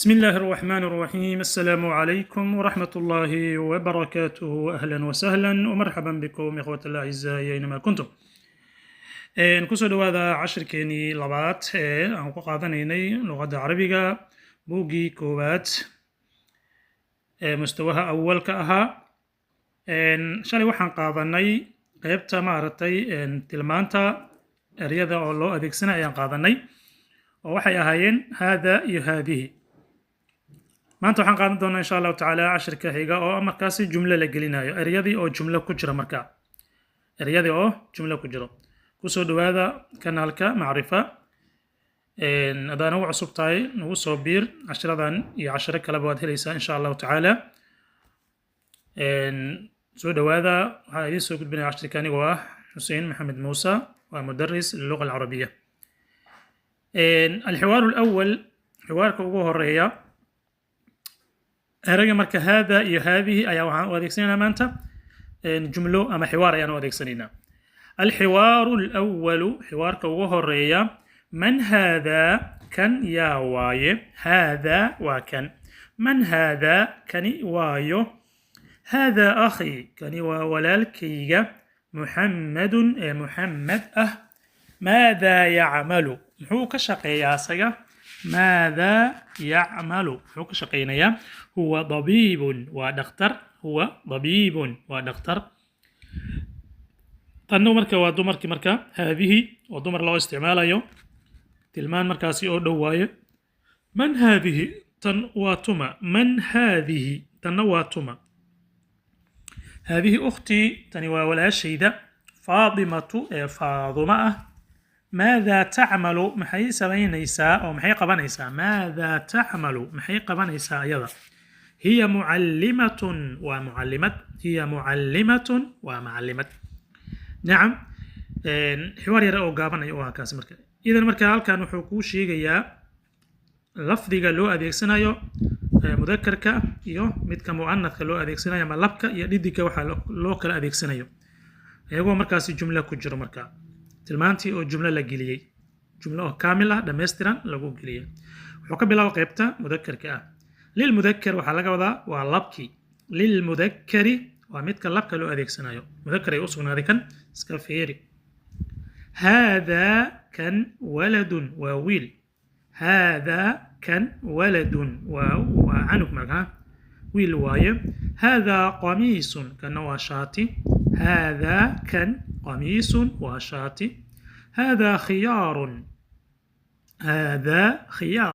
بسم الله الرحمن الرحيم. السلام عليكم ورحمة الله وبركاته. أهلا وسهلا ومرحبا بكم إخوة الأعزاء أينما كنتم. نكسو هذا عشر كيني لبات أو قاعدنيني لغة عربية بوجي كوبات مستواها أول كأها شالي وحن قاعدني قيبتا مارتي تلمانتا رياضة الله أذيك سنة أيان قاعدني ووحي أهايين هذا يهذه. maanta waxaan qaadan doonaa insha allahu tacaala cashirka xiga oo markaasi jumlo la gelinayo eryadii oo jumlo ku jira markaa eryadii oo jumlo ku jiro kusoo dhawaada kanaalka macrifa haddaa nagu cusub tahay nagu soo biir cashiradan iyo cashiro kaleba waad helaysaa insha allahu tacaala soo dhawaada waxaa idiin soo gudbinaya cashirka anigoo ah xuseen maxamed muuse waa mudaris lilluga alcarabiya alxiwaaru alawal xiwaarka ugu horeeya erayga marka hada iyo haadihi ayaa waxaan u adeegsanaynaa maanta jumlo ama xiwaar ayaan u adeegsanaynaa alxiwaaru alawalu xiwaarka ugu horeeya man hada kan yaa waaye hada waa kan man hada kani waayo hada akhi kani waa walaalkayga muxammadun ee muxammed ah maadaa yacmalu muxuu ka shaqeeyaa asaga ماذا يعمل حوك شقينيا هو ضبيب ودكتور هو ضبيب ودكتور تنو مركا ودمرك مركا هذه ودمر له استعمال يو تلمان مركاسي او دوايه من هذه تنواتما من هذه تنواتما هذه اختي تنوى ولا شيء فاطمه فاطمه ماذا تعمل محي سبينيسا أو محي قبنيسا ماذا تعمل محي قبنيسا أيضا هي معلمة ومعلمة هي معلمة ومعلمة نعم حوار يرى قابنا يوها كاس مركا إذا مركا كان حكو شيء لفظي لو أديكسنا يو مذكر كا يو متك مؤنث لو أديكسنا يو ملبك يديك وحا لو كلا أديكسنا يو يقول مركاسي جملة كجر مركا tilmaantii oo jumlo la geliyay jumlo oo kaamil ah dhameystiran lagu geliyay wuxuu ka bilaabo qaybta mudakkarka ah lil mudakkar waxa laga wadaa waa labki lil mudakkari waa midka labka loo adeegsanayo mudakkar ay u sugnaaday kan iska fiiri hada kan waladun waa wiil hada kan waladun waa canug markaa wiil waaye hada qamiisun kana waa shaati هذا كان قميص وشاطئ هذا خيار هذا خيار